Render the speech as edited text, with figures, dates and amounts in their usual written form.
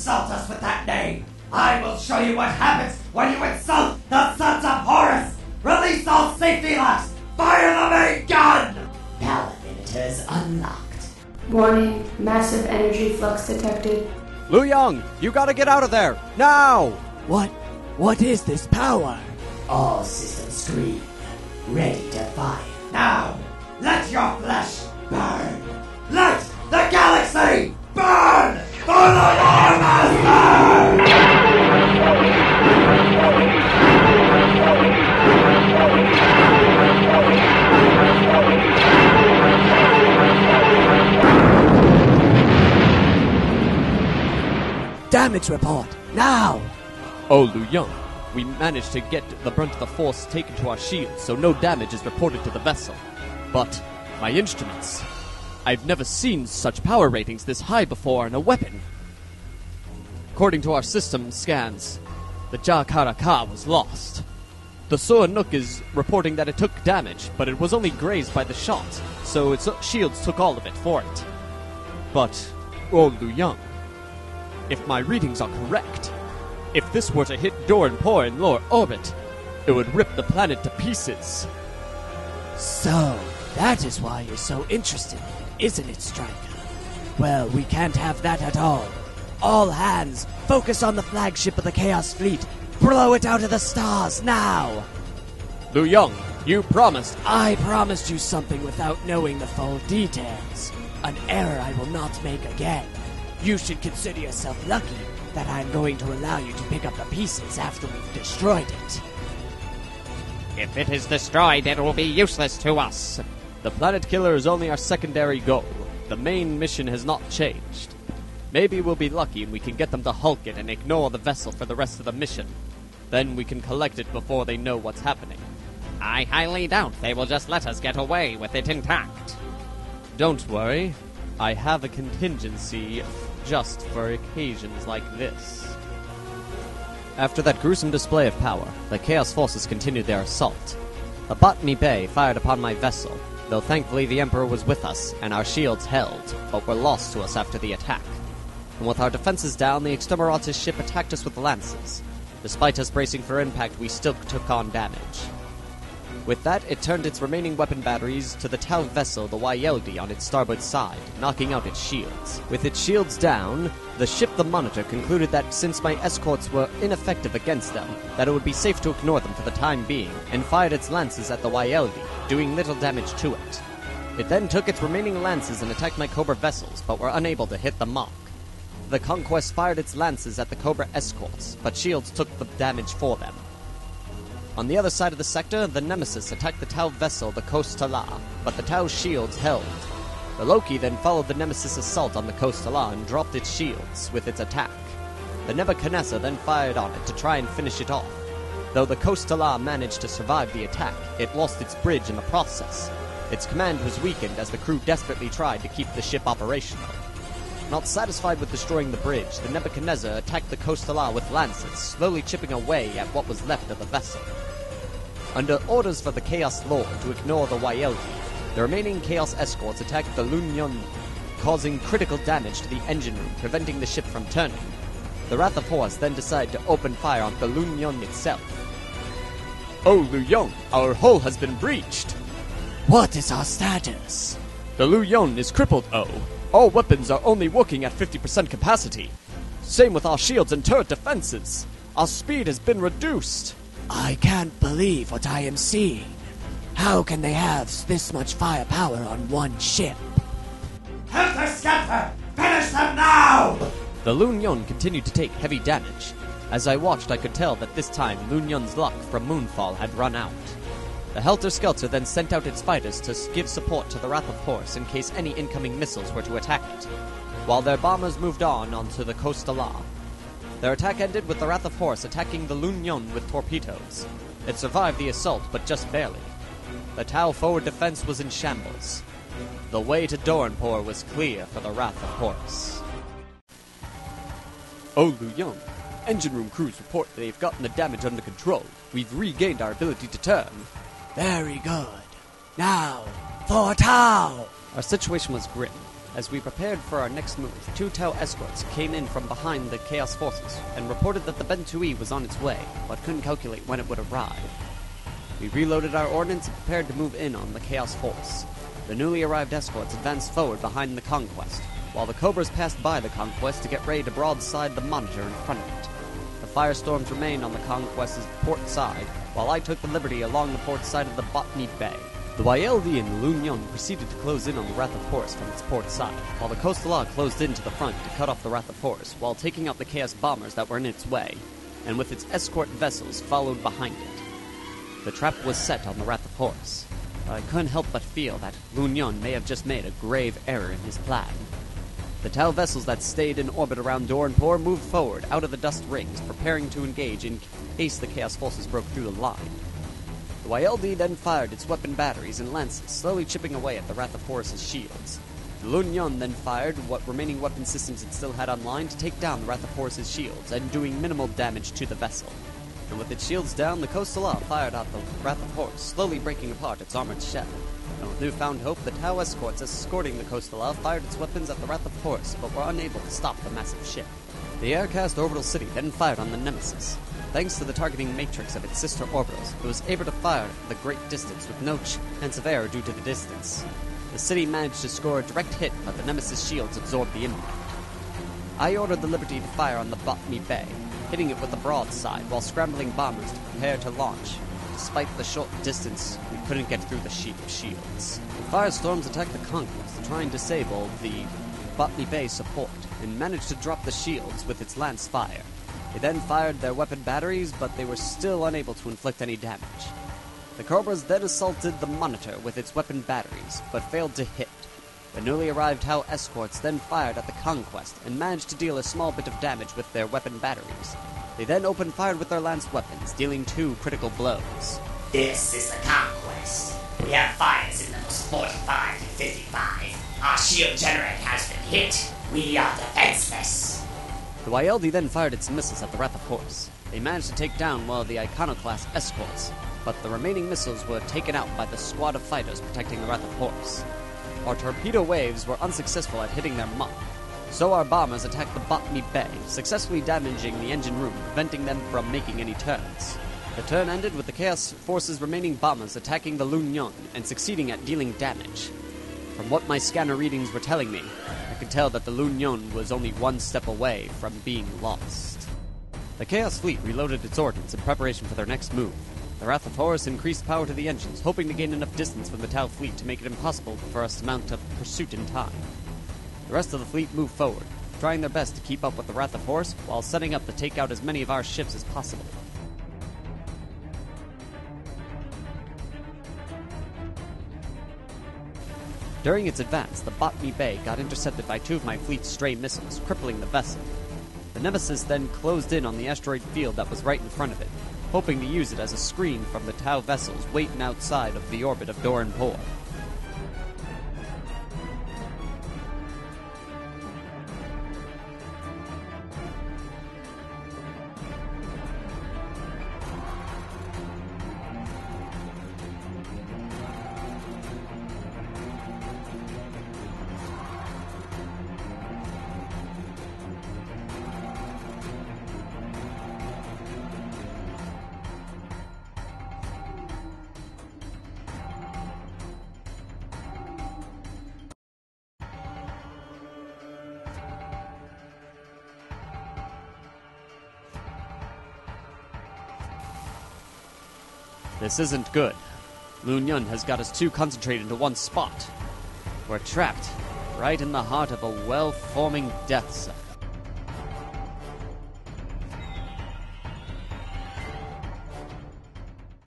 insult us with that name! I will show you what happens when you insult the sons of Horus! Release all safety locks! Fire the main gun! Power limiters unlocked. Warning, massive energy flux detected. Lu Yon, you gotta get out of there, now! What is this power? All systems green. Ready to fire. Now, let your flesh burn! Let the galaxy burn! For the War Master! Damage report, now! Oh, Lu Yon, we managed to get the brunt of the force taken to our shields, so no damage is reported to the vessel. But my instruments... I've never seen such power ratings this high before in a weapon. According to our system scans, the Jakaraka was lost. The Soanuk is reporting that it took damage, but it was only grazed by the shot, so its shields took all of it for it. But, oh, Lu Yon, if my readings are correct, if this were to hit Doran'Por in lower orbit, it would rip the planet to pieces. So, that is why you're so interested, isn't it, Striker? Well, we can't have that at all. All hands, focus on the flagship of the Chaos Fleet. Blow it out of the stars, now! Lu Yon, you promised. I promised you something without knowing the full details. An error I will not make again. You should consider yourself lucky that I'm going to allow you to pick up the pieces after we've destroyed it. If it is destroyed, it will be useless to us. The planet killer is only our secondary goal. The main mission has not changed. Maybe we'll be lucky and we can get them to hulk it and ignore the vessel for the rest of the mission. Then we can collect it before they know what's happening. I highly doubt they will just let us get away with it intact. Don't worry. I have a contingency just for occasions like this. After that gruesome display of power, the Chaos Forces continued their assault. The Botany Bay fired upon my vessel, though thankfully the Emperor was with us and our shields held, but were lost to us after the attack. And with our defenses down, the Exterminatus ship attacked us with lances. Despite us bracing for impact, we still took on damage. With that, it turned its remaining weapon batteries to the Tau vessel, the Yeldi, on its starboard side, knocking out its shields. With its shields down, the ship the Monitor concluded that since my escorts were ineffective against them, that it would be safe to ignore them for the time being, and fired its lances at the Yeldi, doing little damage to it. It then took its remaining lances and attacked my Cobra vessels, but were unable to hit the mark. The Conquest fired its lances at the Cobra escorts, but shields took the damage for them. On the other side of the sector, the Nemesis attacked the Tau vessel, the Kostala, but the Tau shields held. The Loki then followed the Nemesis' assault on the Kostala and dropped its shields with its attack. The Nebuchadnezzar then fired on it to try and finish it off. Though the Kostala managed to survive the attack, it lost its bridge in the process. Its command was weakened as the crew desperately tried to keep the ship operational. Not satisfied with destroying the bridge, the Nebuchadnezzar attacked the Kostala with lances, slowly chipping away at what was left of the vessel. Under orders for the Chaos Lord to ignore the Yeldi, the remaining Chaos escorts attacked the Lynu Yon, causing critical damage to the engine room, preventing the ship from turning. The Wrath of Horus then decided to open fire on the Lynu Yon itself. Oh, Lu Yon, our hull has been breached! What is our status? The Lynu Yon is crippled, oh. All weapons are only working at 50% capacity. Same with our shields and turret defenses. Our speed has been reduced. I can't believe what I am seeing. How can they have this much firepower on one ship? Helter Skelter! Finish them now! The Lynu Yon continued to take heavy damage. As I watched, I could tell that this time Lynu Yon's luck from Moonfall had run out. The Helter Skelter then sent out its fighters to give support to the Wrath of Horus in case any incoming missiles were to attack it, while their bombers moved onto the Kostala. Their attack ended with the Wrath of Horus attacking the Lynu Yon with torpedoes. It survived the assault, but just barely. The Tau forward defense was in shambles. The way to Doran'Por was clear for the Wrath of Horus. Oh, Lu Yon, engine room crews report that they've gotten the damage under control. We've regained our ability to turn. Very good. Now, for Tau! Our situation was grim. As we prepared for our next move, 2 Tau escorts came in from behind the Chaos Forces and reported that the Bentui was on its way, but couldn't calculate when it would arrive. We reloaded our ordnance and prepared to move in on the Chaos Force. The newly arrived escorts advanced forward behind the Conquest, while the Cobras passed by the Conquest to get ready to broadside the Monitor in front of it. The firestorms remained on the Conquest's port side, while I took the liberty along the port side of the Botany Bay. The Ie Lynu Yon proceeded to close in on the Wrath of Horus from its port side, while the Coastala closed in to the front to cut off the Wrath of Horus, while taking out the Chaos bombers that were in its way, and with its escort vessels followed behind it. The trap was set on the Wrath of Horus, but I couldn't help but feel that Lynu Yon may have just made a grave error in his plan. The Tau vessels that stayed in orbit around Doran'Por moved forward out of the dust rings, preparing to engage in case the Chaos forces broke through the line. The YLD then fired its weapon batteries and lances, slowly chipping away at the Wrath of Horus' shields. The Lynu Yon then fired what remaining weapon systems it still had online to take down the Wrath of Horus' shields, and doing minimal damage to the vessel. And with its shields down, the Coastala fired out the Wrath of Horus, slowly breaking apart its armored shell. And with newfound hope, the Tau escorts escorting the Coastala fired its weapons at the Wrath of Horus, but were unable to stop the massive ship. The Aircast Orbital City then fired on the Nemesis. Thanks to the targeting matrix of its sister orbitals, it was able to fire at the great distance with no chance of error due to the distance. The city managed to score a direct hit, but the Nemesis shields absorbed the impact. I ordered the Liberty to fire on the Botany Bay, hitting it with the broadside while scrambling bombers to prepare to launch. Despite the short distance, we couldn't get through the sheet of shields. The firestorms attacked the Conquest to try and disable the Botany Bay support, and managed to drop the shields with its lance fire. They then fired their weapon batteries, but they were still unable to inflict any damage. The Cobras then assaulted the Monitor with its weapon batteries, but failed to hit. The newly arrived Tau escorts then fired at the Conquest, and managed to deal a small bit of damage with their weapon batteries. They then opened fire with their lance weapons, dealing 2 critical blows. This is the Conquest. We have fires in levels 45 and 55. Our shield generator has been hit. We are defenseless. The YLD then fired its missiles at the Wrath of Horus. They managed to take down one of the Iconoclast escorts, but the remaining missiles were taken out by the squad of fighters protecting the Wrath of Horus. Our torpedo waves were unsuccessful at hitting their mark, so our bombers attacked the Botany Bay, successfully damaging the engine room, preventing them from making any turns. The turn ended with the Chaos Force's remaining bombers attacking the Lynu Yon and succeeding at dealing damage. From what my scanner readings were telling me, I could tell that the Lynu Yon was only one step away from being lost. The Chaos Fleet reloaded its ordnance in preparation for their next move. The Wrath of Horus increased power to the engines, hoping to gain enough distance from the Tau fleet to make it impossible for us to mount a pursuit in time. The rest of the fleet moved forward, trying their best to keep up with the Wrath of Horus while setting up to take out as many of our ships as possible. During its advance, the Botany Bay got intercepted by 2 of my fleet's stray missiles, crippling the vessel. The Nemesis then closed in on the asteroid field that was right in front of it, hoping to use it as a screen from the Tau vessels waiting outside of the orbit of Doran'Por. This isn't good. Lynu Yon has got us too concentrated into one spot. We're trapped right in the heart of a well-forming death zone.